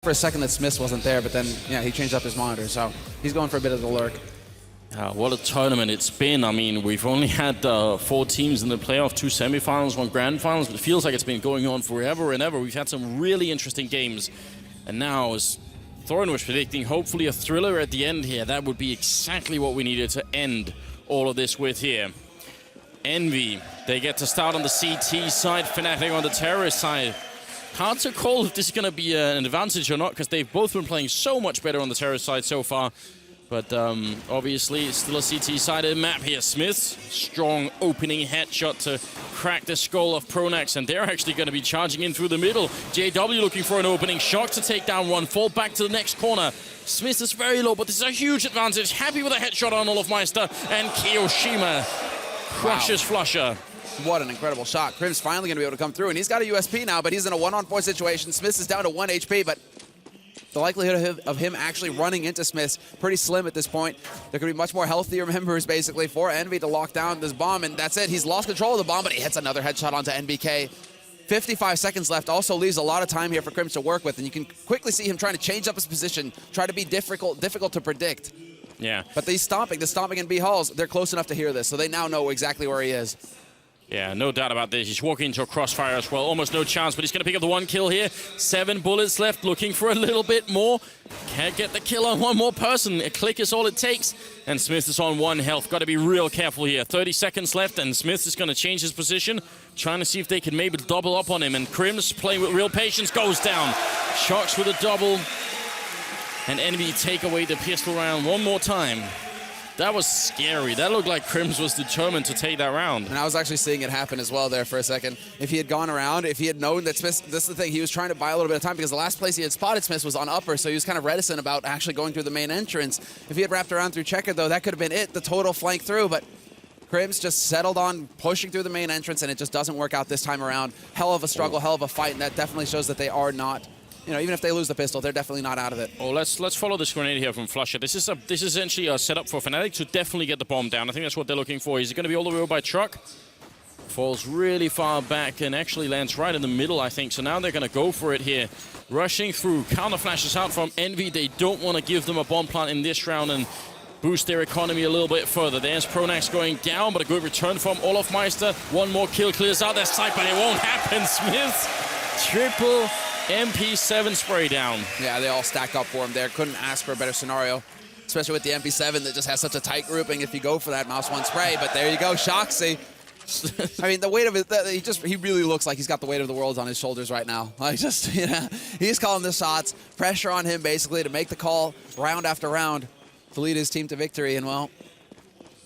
for a second that SmithZz wasn't there, but then, yeah, he changed up his monitor, so he's going for a bit of the lurk. What a tournament it's been. I mean, we've only had 4 teams in the playoff, 2 semifinals, 1 grand finals, but it feels like it's been going on forever and ever. We've had some really interesting games. And now, as Thorin was predicting, hopefully a thriller at the end here. That would be exactly what we needed to end all of this with here. Envy, they get to start on the CT side, Fnatic on the terrorist side. Hard to call if this is going to be an advantage or not, because they've both been playing so much better on the terrorist side so far. But obviously, it's still a CT-sided map here. SmithZz, strong opening headshot to crack the skull of Pronax, and they're actually going to be charging in through the middle. JW looking for an opening. Shox to take down one, fall back to the next corner. SmithZz is very low, but this is a huge advantage. Happy with a headshot on olofm, and kioShima crushes flusha. What an incredible shot. KriMz finally going to be able to come through, and he's got a USP now, but he's in a 1-on-4 situation. SmithZz is down to 1 HP, but the likelihood of him actually running into SmithZz pretty slim at this point. There could be much more healthier members, basically, for Envy to lock down this bomb, and that's it. He's lost control of the bomb, but he hits another headshot onto NBK. 55 seconds left also leaves a lot of time here for KriMz to work with, and you can quickly see him trying to change up his position, try to be difficult to predict. Yeah. But the stomping in B halls, they're close enough to hear this, so they now know exactly where he is. Yeah, no doubt about this. He's walking into a crossfire as well. Almost no chance, but he's going to pick up the 1 kill here. 7 bullets left, looking for a little bit more. Can't get the kill on one more person. A click is all it takes. And SmithZz is on 1 health. Got to be real careful here. 30 seconds left, and SmithZz is going to change his position, trying to see if they can maybe double up on him. And KriMz, playing with real patience, goes down. Shox with a double. And Envy take away the pistol round one more time. That was scary. That looked like KriMz was determined to take that round. And I was actually seeing it happen as well there for a second. If he had gone around, if he had known that SmithZz, this is the thing, he was trying to buy a little bit of time because the last place he had spotted SmithZz was on upper, so he was kind of reticent about actually going through the main entrance. If he had wrapped around through checker, though, that could have been it, the total flank through, but KriMz just settled on pushing through the main entrance, and it just doesn't work out this time around. Hell of a struggle, hell of a fight, and that definitely shows that they are not, you know, even if they lose the pistol, they're definitely not out of it. Oh, let's follow this grenade here from flusha. This is essentially a setup for Fnatic to definitely get the bomb down. I think that's what they're looking for. He's going to be all the way over by truck. Falls really far back and actually lands right in the middle, I think. So now they're going to go for it here. Rushing through. Counter flashes out from Envy. They don't want to give them a bomb plant in this round and boost their economy a little bit further. There's Pronax going down, but a good return from olofm. 1 more kill clears out their sight, but it won't happen. SmithZz, triple MP7 spray down. Yeah, they all stacked up for him there. Couldn't ask for a better scenario, especially with the MP7 that just has such a tight grouping if you go for that mouse 1 spray. But there you go, Shoxy. I mean, the weight of it, he really looks like he's got the weight of the world on his shoulders right now. Like, just, you know, he's calling the shots, pressure on him basically to make the call round after round to lead his team to victory. And well,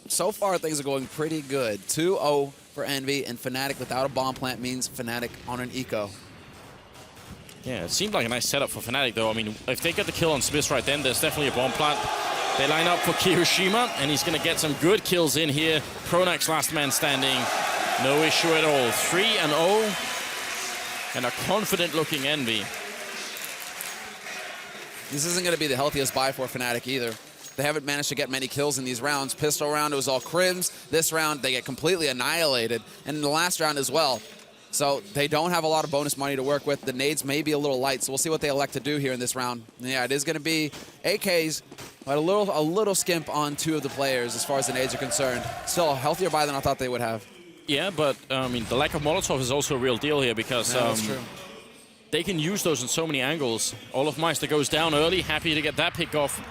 so far things are going pretty good. 2-0 for Envy, and Fnatic without a bomb plant means Fnatic on an eco. Yeah, it seemed like a nice setup for Fnatic, though. I mean, if they get the kill on SmithZz right then, there's definitely a bomb plant. They line up for kioShima, and he's going to get some good kills in here. Pronax last man standing. No issue at all. 3-0. And a confident-looking Envy. This isn't going to be the healthiest buy for Fnatic either. They haven't managed to get many kills in these rounds. Pistol round, it was all KriMz. This round, they get completely annihilated. And in the last round as well. So they don't have a lot of bonus money to work with. The nades may be a little light, so we'll see what they elect to do here in this round. And yeah, it is going to be AKs, but a little skimp on 2 of the players as far as the nades are concerned. Still a healthier buy than I thought they would have. Yeah, but I mean, the lack of Molotov is also a real deal here because that's true. They can use those in so many angles. olofm goes down early, happy to get that pick off.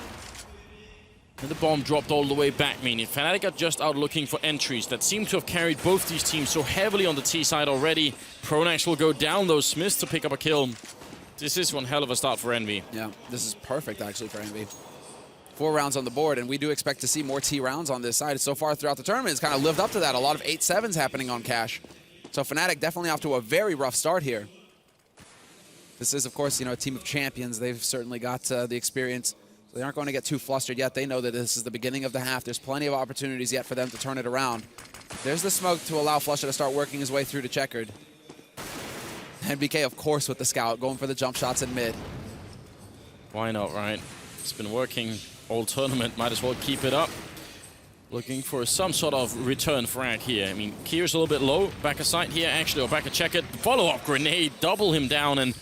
And the bomb dropped all the way back, meaning Fnatic are just out looking for entries that seem to have carried both these teams so heavily on the T side already. Pronax will go down, though. SmithZz to pick up a kill. This is one hell of a start for Envy. Yeah, this is perfect, actually, for Envy. 4 rounds on the board, and we do expect to see more T rounds on this side. So far throughout the tournament, it's kind of lived up to that. A lot of 8-7s happening on Cash. So Fnatic definitely off to a very rough start here. This is, of course, you know, a team of champions. They've certainly got the experience. They aren't going to get too flustered yet. They know that this is the beginning of the half. There's plenty of opportunities yet for them to turn it around. There's the smoke to allow flusha to start working his way through to checkered. And BK, of course, with the scout, going for the jump shots in mid. Why not, right? It's been working all tournament. Might as well keep it up. Looking for some sort of return frag here. I mean, Kier's a little bit low. Back a sight here, actually, or back a checkered. Follow-up grenade, double him down, and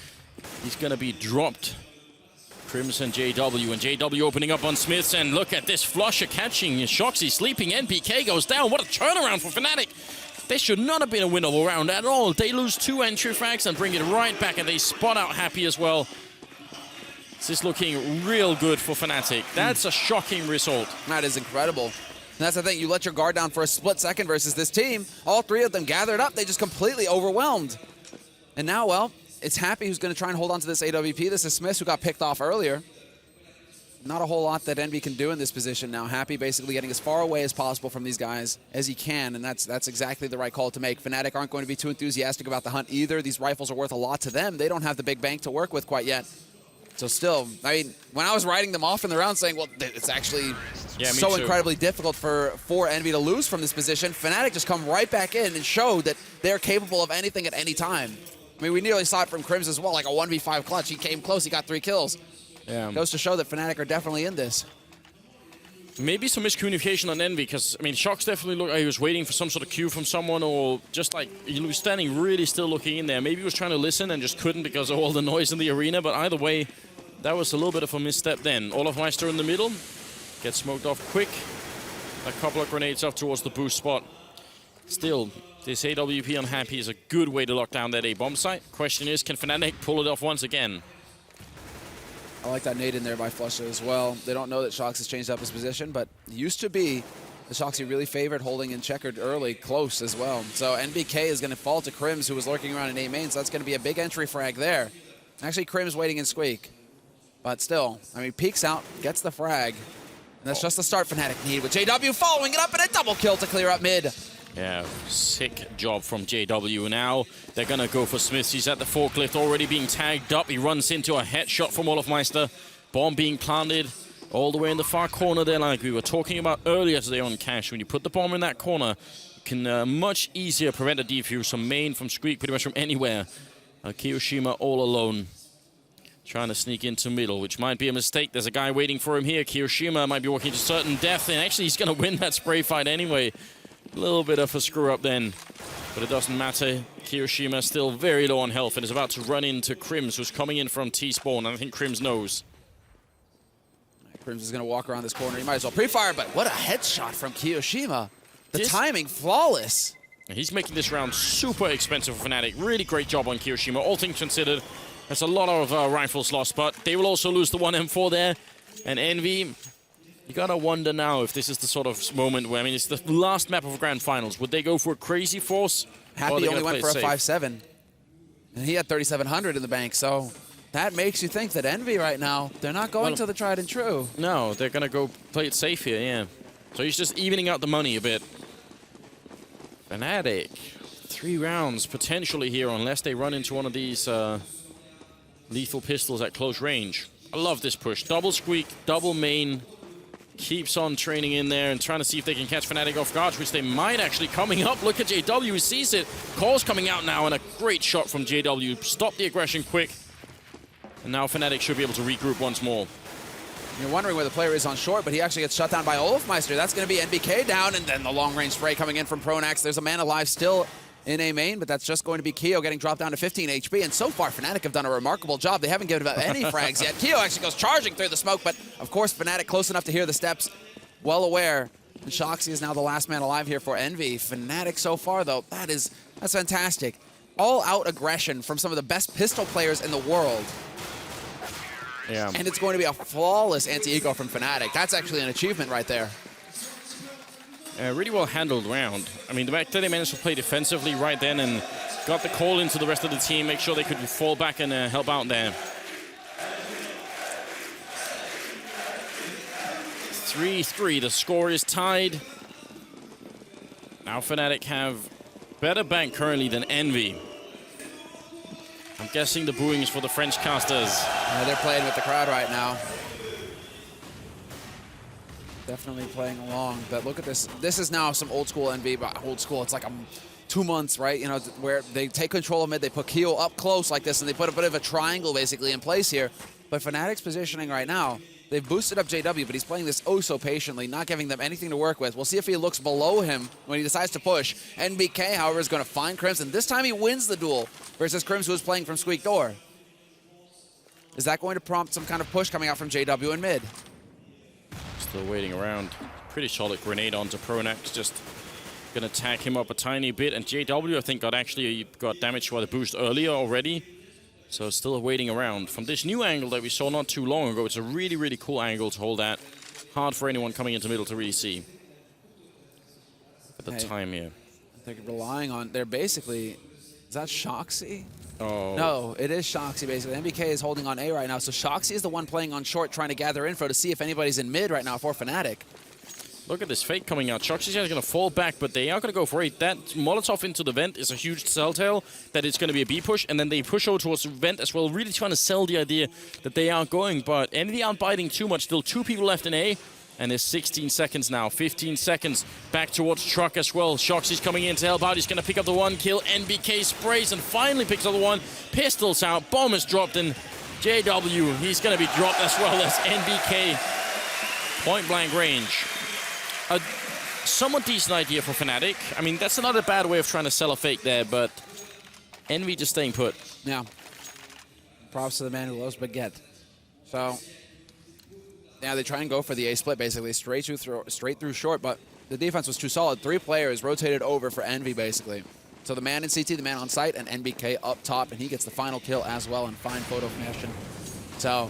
he's going to be dropped KriMz and JW, and JW opening up on SmithZz, and look at this flusha catching Shox. Sleeping. NBK goes down. What a turnaround for Fnatic. This should not have been a winnable round at all. They lose 2 entry frags and bring it right back, and they spot out Happy as well. This is looking real good for Fnatic. That's a shocking result. That is incredible. And that's the thing, you let your guard down for a split second versus this team. All 3 of them gathered up. They just completely overwhelmed. And now, well, it's Happy who's going to try and hold on to this AWP. This is SmithZz who got picked off earlier. Not a whole lot that Envy can do in this position now. Happy basically getting as far away as possible from these guys as he can, and that's exactly the right call to make. Fnatic aren't going to be too enthusiastic about the hunt either. These rifles are worth a lot to them. They don't have the big bank to work with quite yet. So still, I mean, when I was writing them off in the round saying, well, it's actually so incredibly difficult for Envy to lose from this position, Fnatic just come right back in and show that they're capable of anything at any time. I mean, we nearly saw it from KriMz as well, like a 1v5 clutch. He came close, he got 3 kills. Yeah. Goes to show that Fnatic are definitely in this. Maybe some miscommunication on Envy, because, I mean, Shox definitely looked like he was waiting for some sort of cue from someone, or just like he was standing really still looking in there. Maybe he was trying to listen and just couldn't because of all the noise in the arena, but either way, that was a little bit of a misstep then. olofm in the middle, gets smoked off quick. A couple of grenades up towards the boost spot. Still, this AWP on Happy is a good way to lock down that A-bomb site. Question is, can Fnatic pull it off once again? I like that nade in there by flusha as well. They don't know that Shox has changed up his position, but it used to be the Shox he really favored holding in checkered early, close as well. So NBK is going to fall to KriMz, who was lurking around in A main, so that's going to be a big entry frag there. Actually, KriMz waiting in Squeak. But still, I mean, peeks out, gets the frag. And that's just the start Fnatic need, with JW following it up and a double kill to clear up mid. Yeah, sick job from JW. Now they're going to go for SmithZz. He's at the forklift, already being tagged up. He runs into a headshot from olofm. Bomb being planted all the way in the far corner there, like we were talking about earlier today on Cash. When you put the bomb in that corner, you can much easier prevent a defuse from main, from Squeak, pretty much from anywhere. kioShima all alone, trying to sneak into middle, which might be a mistake. There's a guy waiting for him here. kioShima might be walking to certain death, and actually he's going to win that spray fight anyway. A little bit of a screw up then, but it doesn't matter. kioShima still very low on health and is about to run into KriMz, who's coming in from T-spawn, and I think KriMz knows. KriMz is going to walk around this corner. He might as well pre-fire, but what a headshot from kioShima. The timing, flawless. He's making this round super expensive for Fnatic. Really great job on kioShima, all things considered. That's a lot of rifles lost, but they will also lose the 1M4 there. And Envy, you gotta wonder now if this is the sort of moment where, I mean, it's the last map of Grand Finals. Would they go for a crazy force? Happy only went for a 5-7. And he had 3,700 in the bank, so that makes you think that Envy right now, they're not going to the tried and true. No, they're gonna go play it safe here, yeah. So he's just evening out the money a bit. Fnatic, 3 rounds potentially here, unless they run into one of these lethal pistols at close range. I love this push. Double Squeak, double main. Keeps on training in there and trying to see if they can catch Fnatic off guard, which they might actually. Coming up, look at JW, who sees it. Call's coming out now, and a great shot from JW. Stop the aggression quick. And now Fnatic should be able to regroup once more. You're wondering where the player is on short, but he actually gets shut down by olofm. That's going to be NBK down, and then the long-range spray coming in from Pronax. There's a man alive still in A main, but that's just going to be Keo getting dropped down to 15 HP. And so far, Fnatic have done a remarkable job. They haven't given up any frags yet. Keo actually goes charging through the smoke, but of course, Fnatic close enough to hear the steps, well aware. And Shox is now the last man alive here for Envy. Fnatic so far, though, that's fantastic. All-out aggression from some of the best pistol players in the world. Yeah. And it's going to be a flawless anti-eco from Fnatic. That's actually an achievement right there. Really well handled round. I mean, the fact that they managed to play defensively right then and got the call into the rest of the team, make sure they could fall back and help out there. 3-3, the score is tied. Now Fnatic have better bank currently than Envy. I'm guessing the booing is for the French casters. Yeah, they're playing with the crowd right now. Definitely playing along, but look at this. This is now some old school Envy, but old school, it's like 2 months, right? You know, where they take control of mid, they put Keo up close like this, and they put a bit of a triangle basically in place here. But Fnatic's positioning right now, they've boosted up JW, but he's playing this oh so patiently, not giving them anything to work with. We'll see if he looks below him when he decides to push. NBK, however, is going to find KriMz, and this time he wins the duel versus KriMz, who is playing from Squeak Door. Is that going to prompt some kind of push coming out from JW in mid? Still waiting around. Pretty solid grenade onto Pronax, just gonna tag him up a tiny bit. And JW, I think, got damaged by the boost earlier already. So still waiting around. From this new angle that we saw not too long ago, it's a really, really cool angle to hold at. Hard for anyone coming into middle to really see. At the time here. They're relying on, they're basically, is that Shoxy? Oh. No, it is Shoxy basically. NBK is holding on A right now, so Shoxy is the one playing on short trying to gather info to see if anybody's in mid right now for Fnatic. Look at this fake coming out. Shox is going to fall back, but they are going to go for it. That Molotov into the vent is a huge telltale that it's going to be a B push, and then they push over towards the vent as well, really trying to sell the idea that they are going, but Envy aren't biting too much. Still 2 people left in A, and there's 16 seconds now. 15 seconds back towards truck as well. Shox is coming in to help out. He's going to pick up the 1 kill. NBK sprays and finally picks up the 1. Pistols out. Bomb is dropped, and JW, he's going to be dropped as well as NBK. Point blank range. A somewhat decent idea for Fnatic. I mean, that's not a bad way of trying to sell a fake there, but Envy just staying put. Yeah. Props to the man who loves baguette. So, yeah, they try and go for the A split, basically, straight through short, but the defense was too solid. 3 players rotated over for Envy, basically. So the man in CT, the man on site, and NBK up top, and he gets the final kill as well in fine photo fashion. So,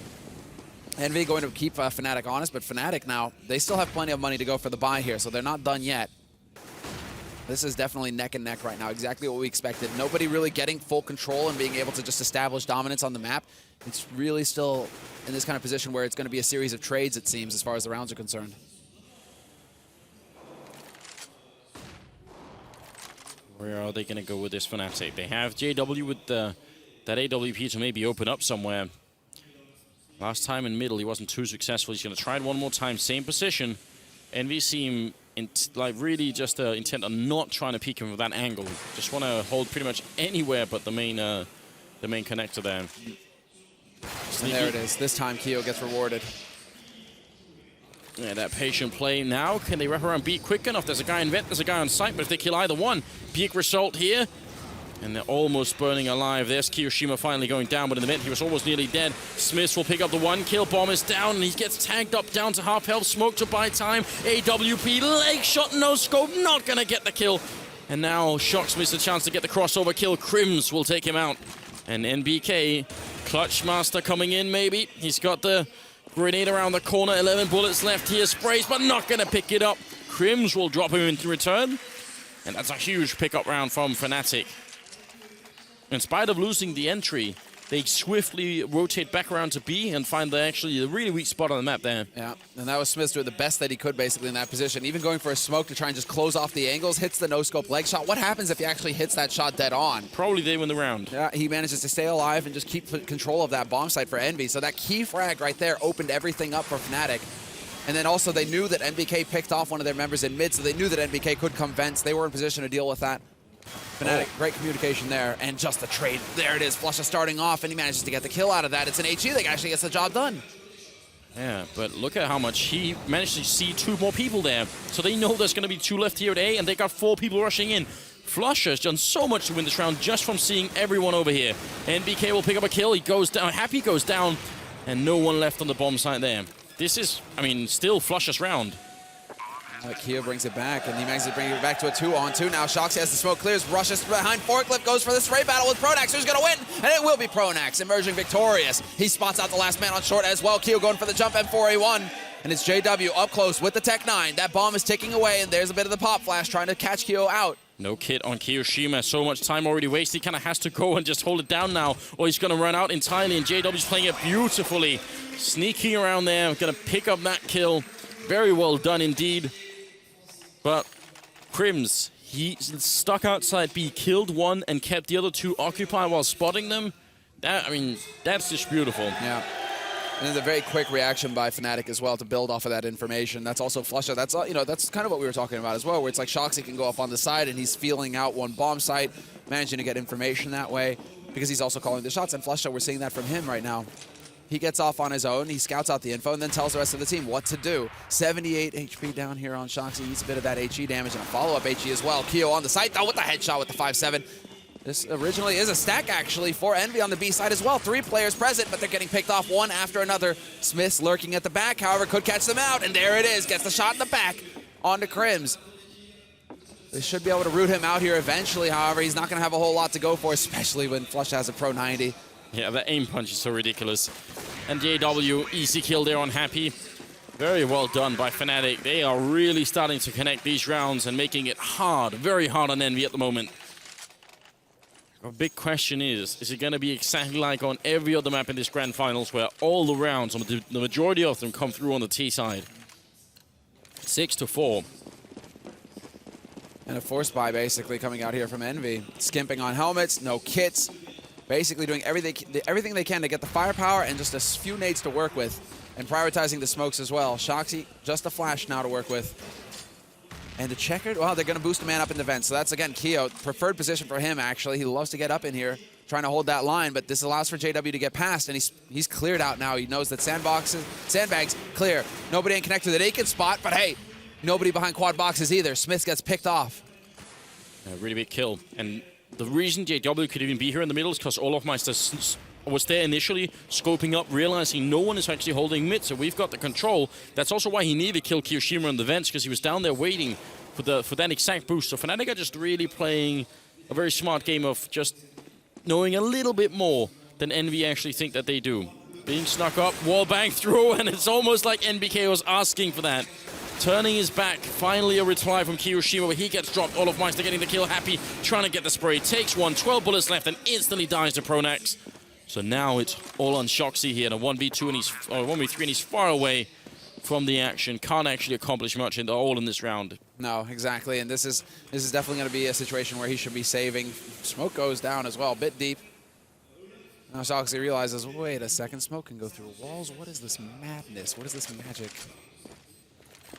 Envy going to keep Fnatic honest, but Fnatic now, they still have plenty of money to go for the buy here, so they're not done yet. This is definitely neck and neck right now, exactly what we expected. Nobody really getting full control and being able to just establish dominance on the map. It's really still in this kind of position where it's going to be a series of trades, it seems, as far as the rounds are concerned. Where are they going to go with this Fnatic? They have JW with that AWP to maybe open up somewhere. Last time in middle, he wasn't too successful. He's going to try it one more time, same position. Envy seem really just intent on not trying to peek him with that angle. Just want to hold pretty much anywhere but the main connector there. And there it is. This time, Keo gets rewarded. Yeah, that patient play now. Can they wrap around B quick enough? There's a guy in vent, there's a guy on site, but if they kill either one, big result here. And they're almost burning alive. There's kioShima finally going down, but in the vent, he was almost nearly dead. SmithZz will pick up the 1 kill. Bomb is down, and he gets tagged up down to half health. Smoke to buy time. AWP, leg shot, no scope, not gonna get the kill. And now Shox missed a chance to get the crossover kill. KriMz will take him out. And NBK, Clutch Master coming in maybe. He's got the grenade around the corner. 11 bullets left here. Sprays, but not gonna pick it up. KriMz will drop him in return. And that's a huge pickup round from Fnatic. In spite of losing the entry, they swiftly rotate back around to B and find a really weak spot on the map there. Yeah, and that was SmithZz doing the best that he could basically in that position. Even going for a smoke to try and just close off the angles, hits the no-scope leg shot. What happens if he actually hits that shot dead on? Probably they win the round. Yeah, he manages to stay alive and just keep control of that bomb site for Envy. So that key frag right there opened everything up for Fnatic. And then also they knew that NBK picked off one of their members in mid, so they knew that NBK could come vents. They were in position to deal with that. Fnatic, great communication there, and just the trade. There it is, flusha starting off, and he manages to get the kill out of that. It's an HE that actually gets the job done. Yeah, but look at how much he managed to see 2 more people there. So they know there's going to be 2 left here at A, and they got 4 people rushing in. flusha has done so much to win this round just from seeing everyone over here. NBK will pick up a kill, he goes down, Happy goes down, and no one left on the bomb site there. This is, I mean, still flusha's round. Keo brings it back, and he manages to bring it back to a 2-on-2. Now Shox has the smoke, clears, rushes behind Forklift, goes for the spray battle with Pronax. Who's going to win? And it will be Pronax, emerging victorious. He spots out the last man on short as well. Keo going for the jump, M4A1. And it's JW up close with the Tech 9. That bomb is ticking away, and there's a bit of the pop flash trying to catch Keo out. No kit on kioShima, so much time already wasted. He kind of has to go and just hold it down now, or he's going to run out entirely, and JW's playing it beautifully. Sneaking around there, going to pick up that kill. Very well done indeed. But KriMz, he stuck outside B, killed 1 and kept the other 2 occupied while spotting them. That, I mean, that's just beautiful. Yeah. And then the very quick reaction by Fnatic as well to build off of that information. That's also flusha. That's, you know, that's kind of what we were talking about as well, where it's like Shoxy can go up on the side and he's feeling out 1 bomb site, managing to get information that way because he's also calling the shots. And flusha, we're seeing that from him right now. He gets off on his own, he scouts out the info, and then tells the rest of the team what to do. 78 HP down here on Shoxy. He eats a bit of that HE damage and a follow-up HE as well. Keo on the site, though, with the headshot with the 5-7. This originally is a stack, actually, for Envy on the B side as well. 3 players present, but they're getting picked off one after another. SmithZz lurking at the back, however, could catch them out, and there it is. Gets the shot in the back onto KriMz. They should be able to root him out here eventually, however. He's not going to have a whole lot to go for, especially when flusha has a Pro 90. Yeah, the aim punch is so ridiculous. And JW, easy kill there on Happy. Very well done by Fnatic. They are really starting to connect these rounds and making it hard, very hard on Envy at the moment. A big question is it going to be exactly like on every other map in this Grand Finals where all the rounds, the majority of them, come through on the T side? 6-4. And a force buy basically coming out here from Envy. Skimping on helmets, no kits. Basically doing everything they can to get the firepower and just a few nades to work with. And prioritizing the smokes as well. Shoxy, just a flash now to work with. And the checkered, well, they're going to boost a man up in the vent. So that's, again, Keo. Preferred position for him, actually. He loves to get up in here, trying to hold that line. But this allows for JW to get past, and he's cleared out now. He knows that sandbags clear. Nobody ain't connected to the naked spot, but hey, nobody behind quad boxes either. SmithZz gets picked off. A really big kill. And the reason JW could even be here in the middle is because olofm was there initially, scoping up, realizing no one is actually holding mid, so we've got the control. That's also why he needed to kill kioShima in the vents, because he was down there waiting for that exact boost. So Fnatic are just really playing a very smart game of just knowing a little bit more than Envy actually think that they do. Being snuck up, wallbang through, and it's almost like NBK was asking for that. Turning his back, finally a reply from kioShima, where he gets dropped. olofm getting the kill, Happy, trying to get the spray. Takes one, 12 bullets left, and instantly dies to Pronax. So now it's all on Shoxy here, in a 1v2 and 1v3, and he's far away from the action. Can't actually accomplish much in this round. No, exactly, and this is definitely going to be a situation where he should be saving. Smoke goes down as well, a bit deep. Now Shoxy realizes, wait a second, smoke can go through walls? What is this madness? What is this magic?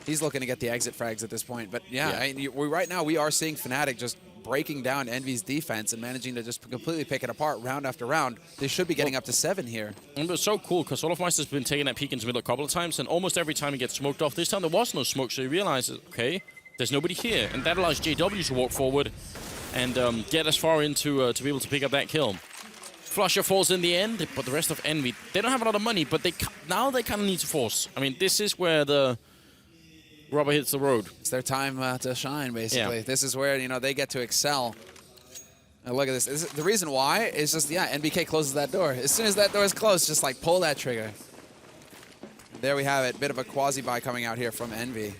He's looking to get the exit frags at this point, but yeah. I mean, right now we are seeing Fnatic just breaking down Envy's defense and managing to just completely pick it apart round after round. They should be getting up to 7 here. And it was so cool because olofm has been taking that peek into the middle a couple of times, and almost every time he gets smoked off. This time there was no smoke, so he realizes, okay, there's nobody here, and that allows JW to walk forward and get as far into to be able to pick up that kill. flusha falls in the end, but the rest of Envy, they don't have a lot of money, but now they kind of need to force. I mean, this is where the rubber hits the road. It's their time to shine, basically. Yeah. This is where, you know, they get to excel. And look at this. The reason why is just, yeah, NBK closes that door. As soon as that door is closed, just like pull that trigger. There we have it. Bit of a quasi-buy coming out here from Envy.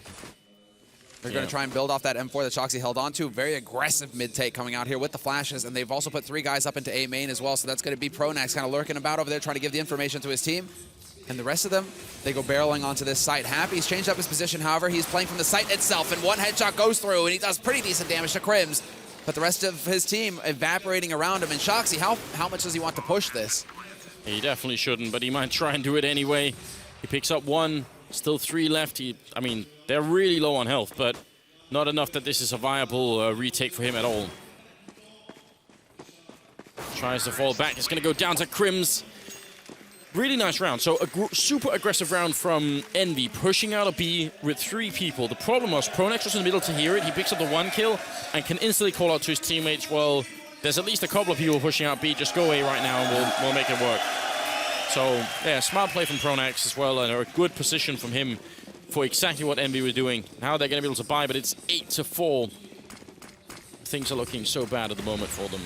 They're going to try and build off that M4 that Shoxy held on to. Very aggressive mid-take coming out here with the flashes, and they've also put 3 guys up into A main as well, so that's going to be Pronax kind of lurking about over there, trying to give the information to his team. And the rest of them, they go barreling onto this site. Happy's changed up his position, however, he's playing from the site itself, and one headshot goes through, and he does pretty decent damage to KriMz. But the rest of his team evaporating around him. And Shoxy, how much does he want to push this? He definitely shouldn't, but he might try and do it anyway. He picks up 1, still 3 left. I mean, they're really low on health, but not enough that this is a viable retake for him at all. Tries to fall back. It's going to go down to KriMz. Really nice round. So a super aggressive round from Envy, pushing out a B with 3 people. The problem was Pronax was in the middle to hear it. He picks up the 1 kill and can instantly call out to his teammates, well, there's at least a couple of people pushing out B. Just go away right now and we'll make it work. So, yeah, smart play from Pronax as well, and a good position from him for exactly what Envy was doing. Now they're going to be able to buy, but it's 8-4. Things are looking so bad at the moment for them.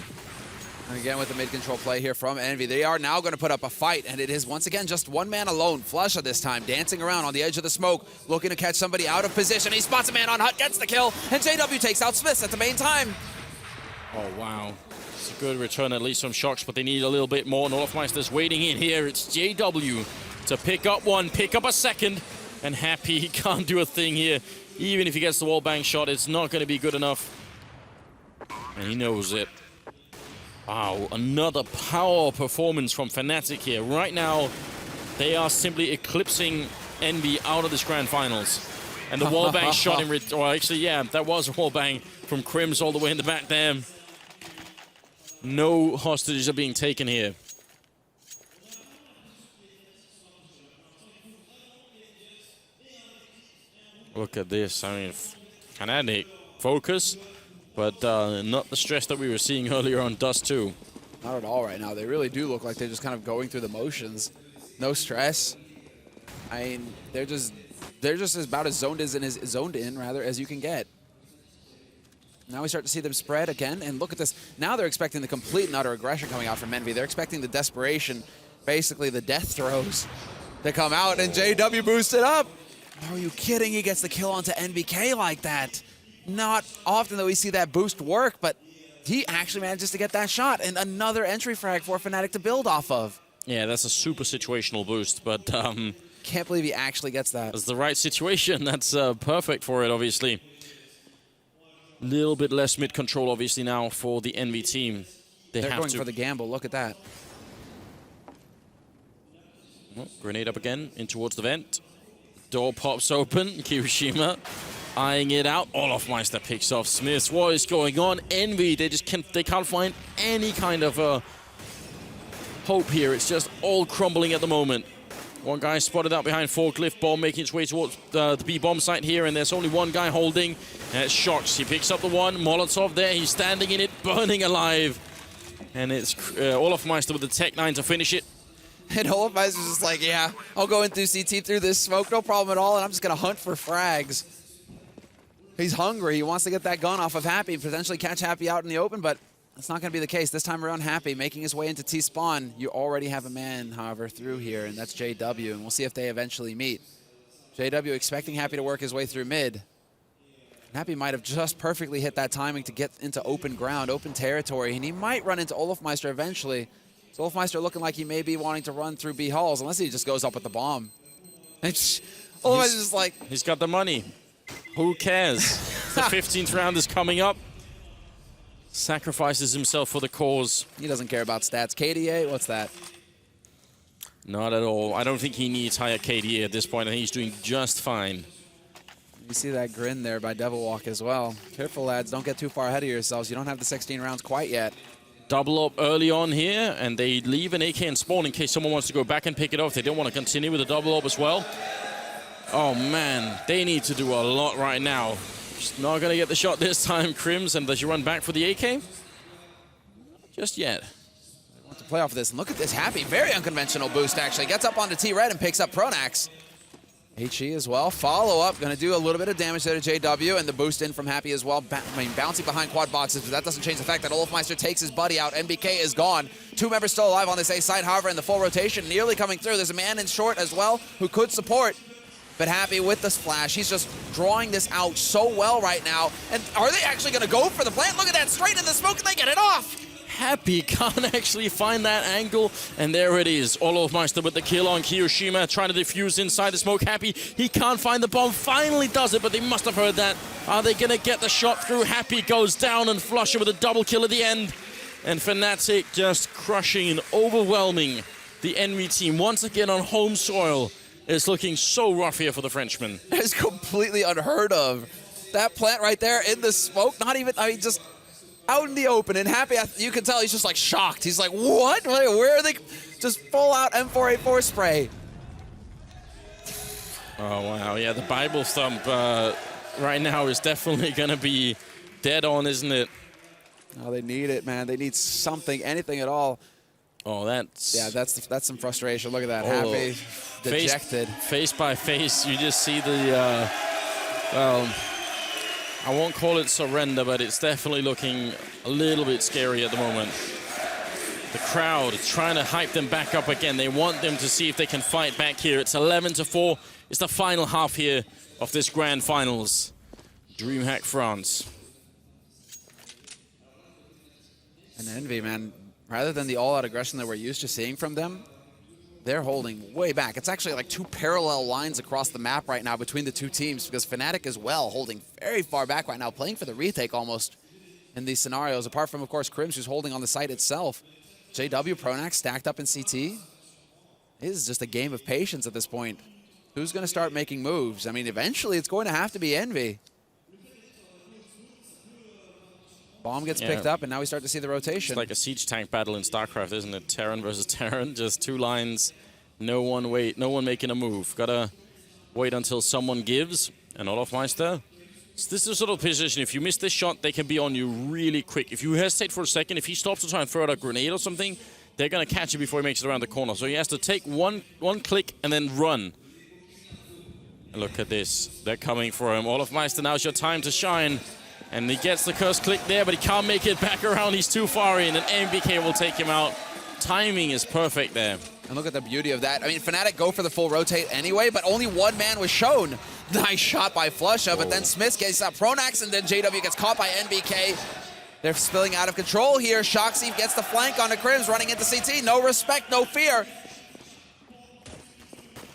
And again, with the mid-control play here from Envy, they are now going to put up a fight, and it is once again just one man alone. flusha this time, dancing around on the edge of the smoke, looking to catch somebody out of position. He spots a man on Hut, gets the kill, and JW takes out SmithZz at the main time. Oh, wow. It's a good return, at least from Shox, but they need a little bit more. And olofm waiting in here. It's JW to pick up 1, pick up a 2nd, and Happy, he can't do a thing here. Even if he gets the wall bang shot, it's not going to be good enough. And he knows it. Wow, another power performance from Fnatic here. Right now, they are simply eclipsing Envy out of this Grand Finals. And the wallbang shot in... Well, actually, yeah, that was a wallbang from KriMz all the way in the back there. No hostages are being taken here. Look at this. I mean, Fnatic focus. but not the stress that we were seeing earlier on Dust 2. Not at all right now. They really do look like they're just kind of going through the motions. No stress. I mean, they're just about as zoned in as you can get. Now we start to see them spread again, and look at this. Now they're expecting the complete and utter aggression coming out from EnVy. They're expecting the desperation, basically the death throws, to come out, and JW boosted up. Are you kidding? He gets the kill onto NBK like that. Not often that we see that boost work, but he actually manages to get that shot, and another entry frag for Fnatic to build off of. Yeah, that's a super situational boost, but can't believe he actually gets that. It's the right situation. That's perfect for it, obviously. Little bit less mid control, obviously, now for the EnVy team. They're going for the gamble. Look at that. Oh, grenade up again, in towards the vent. Door pops open. kioShima eyeing it out. olofm picks off SmithZz. What is going on? EnVy, they can't find any kind of hope here. It's just all crumbling at the moment. One guy spotted out behind forklift bomb, making its way towards the B-bomb site here, and there's only one guy holding, and it's Shox. He picks up the one. Molotov there. He's standing in it, burning alive. And it's olofm with the Tech 9 to finish it. And olofm is just like, yeah, I'll go in through CT through this smoke, no problem at all, and I'm just going to hunt for frags. He's hungry. He wants to get that gun off of Happy, potentially catch Happy out in the open, but that's not going to be the case. This time around, Happy making his way into T-spawn. You already have a man, however, through here, and that's JW, and we'll see if they eventually meet. JW expecting Happy to work his way through mid. Happy might have just perfectly hit that timing to get into open ground, open territory, and he might run into olofm eventually. So olofm looking like he may be wanting to run through B halls, unless he just goes up with the bomb. olofm is just like... He's got the money. Who cares? The 15th round is coming up. Sacrifices himself for the cause. He doesn't care about stats. KDA, what's that? Not at all. I don't think he needs higher KDA at this point. I think he's doing just fine. You see that grin there by Devilwalk as well. Careful, lads. Don't get too far ahead of yourselves. You don't have the 16 rounds quite yet. Double up early on here, and they leave an AK and spawn in case someone wants to go back and pick it off. They don't want to continue with the double up as well. Oh, man. They need to do a lot right now. Just not going to get the shot this time, KriMz. And does he run back for the AK? Just yet. They want to play off this. And look at this. Happy. Very unconventional boost, actually. Gets up onto T-Red and picks up Pronax. HE as well. Follow up. Going to do a little bit of damage there to JW. And the boost in from Happy as well. Bouncing behind quad boxes. But that doesn't change the fact that olofm takes his buddy out. NBK is gone. 2 members still alive on this A side. However, in the full rotation, nearly coming through. There's a man in short as well who could support. But Happy with the splash. He's just drawing this out so well right now. And are they actually going to go for the plant? Look at that, straight in the smoke, and they get it off. Happy can't actually find that angle. And there it is. olofm with the kill on kioShima, trying to defuse inside the smoke. Happy, he can't find the bomb. Finally does it, but they must have heard that. Are they going to get the shot through? Happy goes down, and flusha with a double kill at the end. And Fnatic just crushing and overwhelming the EnVy team once again on home soil. It's looking so rough here for the Frenchman. It's completely unheard of. That plant right there in the smoke, not even, I mean, just out in the open. And Happy, you can tell he's just like shocked. He's like, what? Where are they? Just full out M4A4 spray. Oh, wow. Yeah, the Bible thump right now is definitely going to be dead on, isn't it? Oh, they need it, man. They need something, anything at all. Oh, that's... Yeah, that's some frustration. Look at that. Happy, dejected. Face by face, you just see the... well, I won't call it surrender, but it's definitely looking a little bit scary at the moment. The crowd is trying to hype them back up again. They want them to see if they can fight back here. It's 11-4. It's the final half here of this grand finals. Dreamhack France. And EnVy, man, rather than the all-out aggression that we're used to seeing from them, they're holding way back. It's actually like 2 parallel lines across the map right now between the 2 teams, because Fnatic as well holding very far back right now, playing for the retake almost in these scenarios, apart from, of course, KriMz, who's holding on the site itself. JW, Pronax stacked up in CT. It is just a game of patience at this point. Who's going to start making moves? I mean, eventually it's going to have to be EnVy. Bomb gets picked up, and now we start to see the rotation. It's like a siege tank battle in StarCraft, isn't it? Terran versus Terran, just 2 lines, no one making a move. Gotta wait until someone gives, and olofm So this is the sort of position, if you miss this shot, they can be on you really quick. If you hesitate for a second, if he stops to try and throw out a grenade or something, they're going to catch it before he makes it around the corner. So he has to take one click and then run. And look at this. They're coming for him. olofm, now's your time to shine. And he gets the cursed click there, but he can't make it back around. He's too far in, and NBK will take him out. Timing is perfect there. And look at the beauty of that. I mean, Fnatic go for the full rotate anyway, but only one man was shown. Nice shot by flusha, but then SmithZz gets out Pronax, and then JW gets caught by NBK. They're spilling out of control here. Shox gets the flank onto KriMz, running into CT. No respect, no fear.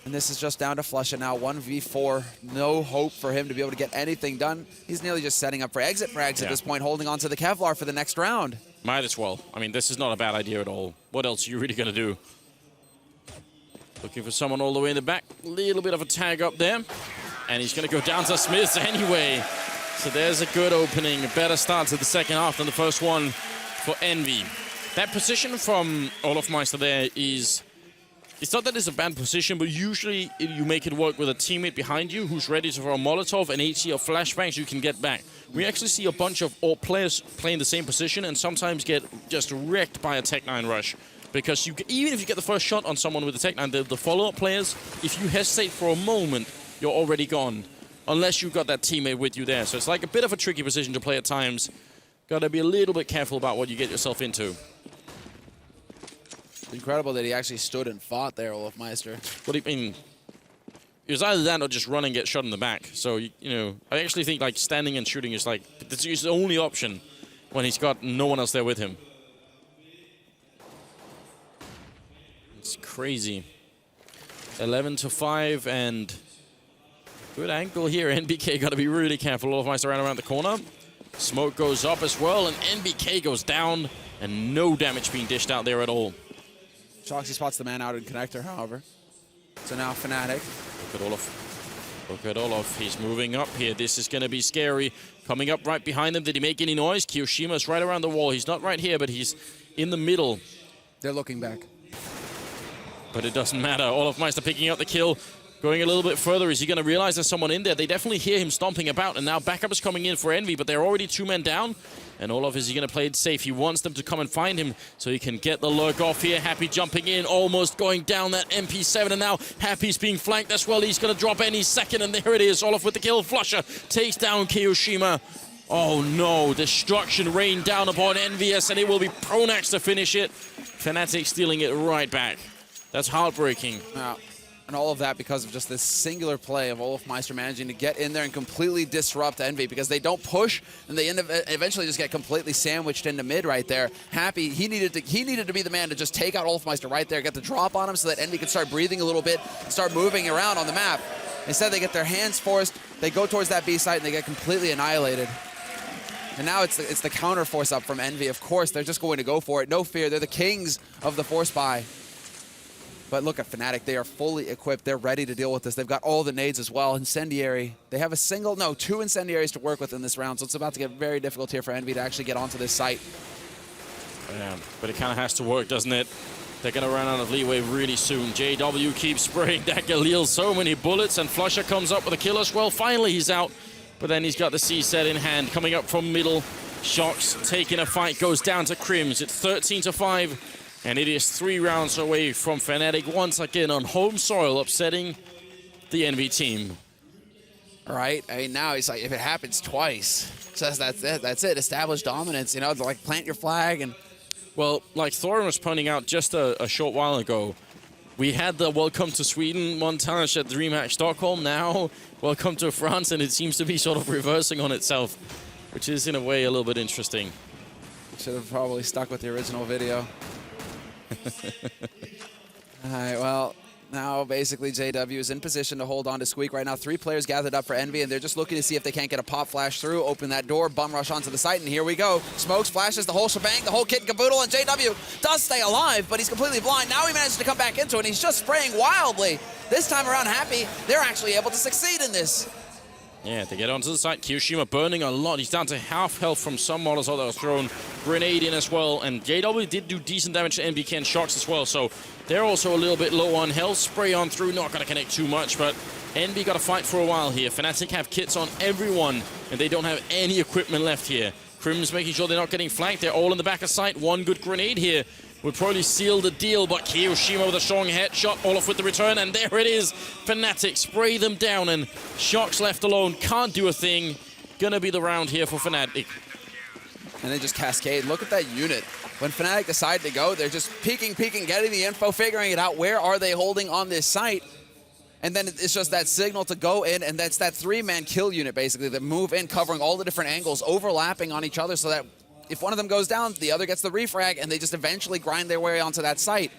And this is just down to flusha now, 1v4. No hope for him to be able to get anything done. He's nearly just setting up for exit frags at this point, holding on to the Kevlar for the next round. Might as well. I mean, this is not a bad idea at all. What else are you really going to do? Looking for someone all the way in the back. A little bit of a tag up there. And he's going to go down to SmithZz anyway. So there's a good opening. A better start to the second half than the first one for Envy. That position from olofm there is... It's not that it's a bad position, but usually you make it work with a teammate behind you who's ready to throw a Molotov and HE or flashbangs you can get back. We actually see a bunch of all players playing the same position and sometimes get just wrecked by a Tech-9 rush. Because even if you get the first shot on someone with the Tech-9, the follow-up players, if you hesitate for a moment, you're already gone. Unless you've got that teammate with you there. So it's like a bit of a tricky position to play at times. Got to be a little bit careful about what you get yourself into. Incredible that he actually stood and fought there, olofm. What do you mean? It was either that or just run and get shot in the back. So, you know, I actually think like standing and shooting is like, it's the only option when he's got no one else there with him. It's crazy. 11-5 and good angle here. NBK got to be really careful. olofm around the corner. Smoke goes up as well and NBK goes down and no damage being dished out there at all. Shox spots the man out in connector, however. So now Fnatic. Look at olofm. Look at olofm. He's moving up here. This is going to be scary. Coming up right behind them. Did he make any noise? kioShima's right around the wall. He's not right here, but he's in the middle. They're looking back. But it doesn't matter. olofm picking up the kill. Going a little bit further. Is he going to realize there's someone in there? They definitely hear him stomping about. And now backup is coming in for Envy, but they're already 2 men down. And olofm, is he going to play it safe? He wants them to come and find him so he can get the lurk off here. Happy jumping in, almost going down that MP7. And now Happy's being flanked as well. He's going to drop any second. And there it is. olofm with the kill. flusha takes down kioShima. Oh no, destruction rained down upon EnVyUs. And it will be Pronax to finish it. Fnatic stealing it right back. That's heartbreaking. Wow. And all of that because of just this singular play of olofm managing to get in there and completely disrupt Envy because they don't push and they eventually just get completely sandwiched into mid right there. Happy, he needed to be the man to just take out olofm right there, get the drop on him so that Envy could start breathing a little bit and start moving around on the map. Instead, they get their hands forced, they go towards that B site and they get completely annihilated. And now it's the counter force up from Envy. Of course, they're just going to go for it. No fear, they're the kings of the force buy. But look at Fnatic, they are fully equipped. They're ready to deal with this. They've got all the nades as well. Incendiary. They have 2 incendiaries to work with in this round, so it's about to get very difficult here for Envy to actually get onto this site. Yeah, but it kind of has to work, doesn't it? They're going to run out of leeway really soon. JW keeps spraying that Galil, so many bullets, and flusha comes up with a kill as well. Finally, he's out, but then he's got the CZ in hand. Coming up from middle, Shox taking a fight, goes down to KriMz. It's 13-5. And it is 3 rounds away from Fnatic once again on home soil, upsetting the Envy team. All right. I mean, now it's like if it happens twice, says that's it. Establish dominance. You know, like plant your flag and. Well, like Thorin was pointing out just a short while ago, we had the Welcome to Sweden montage at Dreamhack Stockholm. Now, Welcome to France, and it seems to be sort of reversing on itself, which is in a way a little bit interesting. Should have probably stuck with the original video. All right, well, now basically JW is in position to hold on to Squeak right now. 3 players gathered up for Envy, and they're just looking to see if they can't get a pop flash through, open that door, bum rush onto the site, and here we go. Smokes, flashes, the whole shebang, the whole kit and caboodle, and JW does stay alive, but he's completely blind. Now he manages to come back into it, and he's just spraying wildly. This time around, Happy, they're actually able to succeed in this. Yeah, they get onto the side. kioShima burning a lot. He's down to half health from some models that was thrown. Grenade in as well. And JW did do decent damage to NBK and Shox as well. So they're also a little bit low on health. Spray on through, not going to connect too much. But NB got to fight for a while here. Fnatic have kits on everyone. And they don't have any equipment left here. KriMz making sure they're not getting flanked. They're all in the back of sight. One good grenade here would probably seal the deal, but kioShima with a strong headshot. Olof with the return, and there it is. Fnatic spray them down, and Shox left alone. Can't do a thing. Gonna be the round here for Fnatic. And they just cascade. Look at that unit. When Fnatic decide to go, they're just peeking, getting the info, figuring it out. Where are they holding on this site? And then it's just that signal to go in, and that's that three-man kill unit, basically, that move in, covering all the different angles, overlapping on each other so that if one of them goes down, the other gets the refrag, and they just eventually grind their way onto that site.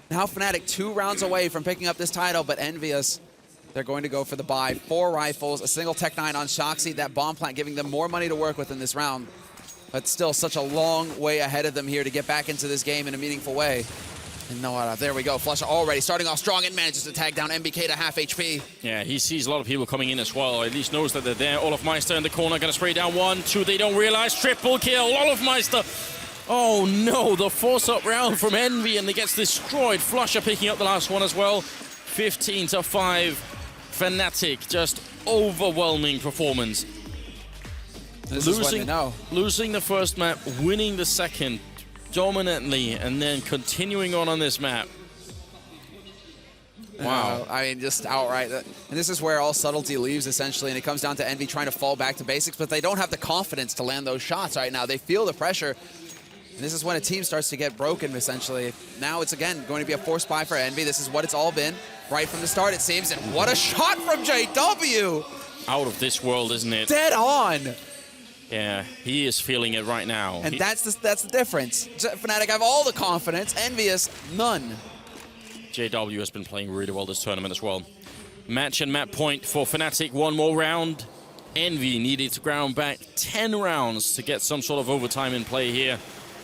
Now Fnatic 2 rounds away from picking up this title, but EnVyUs, they're going to go for the buy. 4 rifles, a single Tech 9 on Shoxy, that bomb plant giving them more money to work with in this round. But still such a long way ahead of them here to get back into this game in a meaningful way. And no, there we go. flusha already starting off strong and manages to tag down NBK to half HP. Yeah, he sees a lot of people coming in as well, or at least knows that they're there. olofm in the corner, gonna spray down 1, 2, they don't realize. Triple kill, olofm. Oh no, the force-up round from Envy, and they gets destroyed. flusha picking up the last one as well. 15-5, Fnatic, just overwhelming performance. Losing the first map, winning the second. Dominantly, and then continuing on this map. Wow. I mean, just outright. And this is where all subtlety leaves, essentially, and it comes down to Envy trying to fall back to basics, but they don't have the confidence to land those shots right now. They feel the pressure, and this is when a team starts to get broken, essentially. Now it's, again, going to be a forced buy for Envy. This is what it's all been right from the start, it seems, and what a shot from JW! Out of this world, isn't it? Dead on! Yeah, he is feeling it right now. And that's the difference. Fnatic have all the confidence, EnVyUs, none. JW has been playing really well this tournament as well. Match and map point for Fnatic, 1 more round. Envy needed to ground back 10 rounds to get some sort of overtime in play here.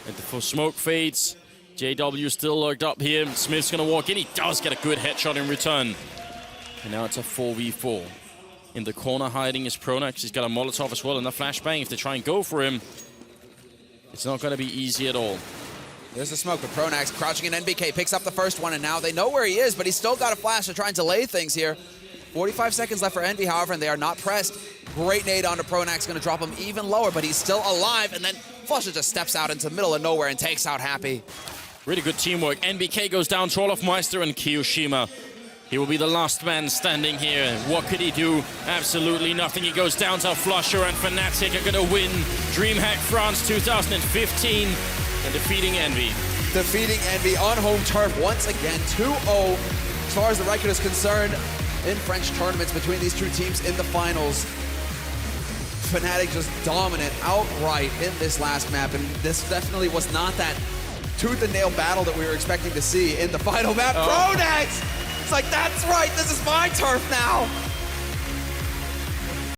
And for smoke fades, JW still lurked up here. SmithZz gonna walk in, he does get a good headshot in return. And now it's a 4v4. In the corner hiding is Pronax. He's got a Molotov as well and a flashbang. If they try and go for him, it's not going to be easy at all. There's the smoke, but Pronax crouching in. NBK picks up the first one, and now they know where he is, but he's still got a flash to try and delay things here. 45 seconds left for Envy, however, and they are not pressed. Great nade onto Pronax, going to drop him even lower, but he's still alive, and then flusha just steps out into the middle of nowhere and takes out Happy. Really good teamwork. NBK goes down to olofm and kioShima. He will be the last man standing here. What could he do? Absolutely nothing. He goes down to flusha, and Fnatic are going to win Dreamhack France 2015 and defeating Envy. Defeating Envy on home turf once again, 2-0 as far as the record is concerned in French tournaments between these two teams in the finals. Fnatic just dominant outright in this last map, and this definitely was not that tooth and nail battle that we were expecting to see in the final map. Pronax! It's like, that's right, this is my turf now.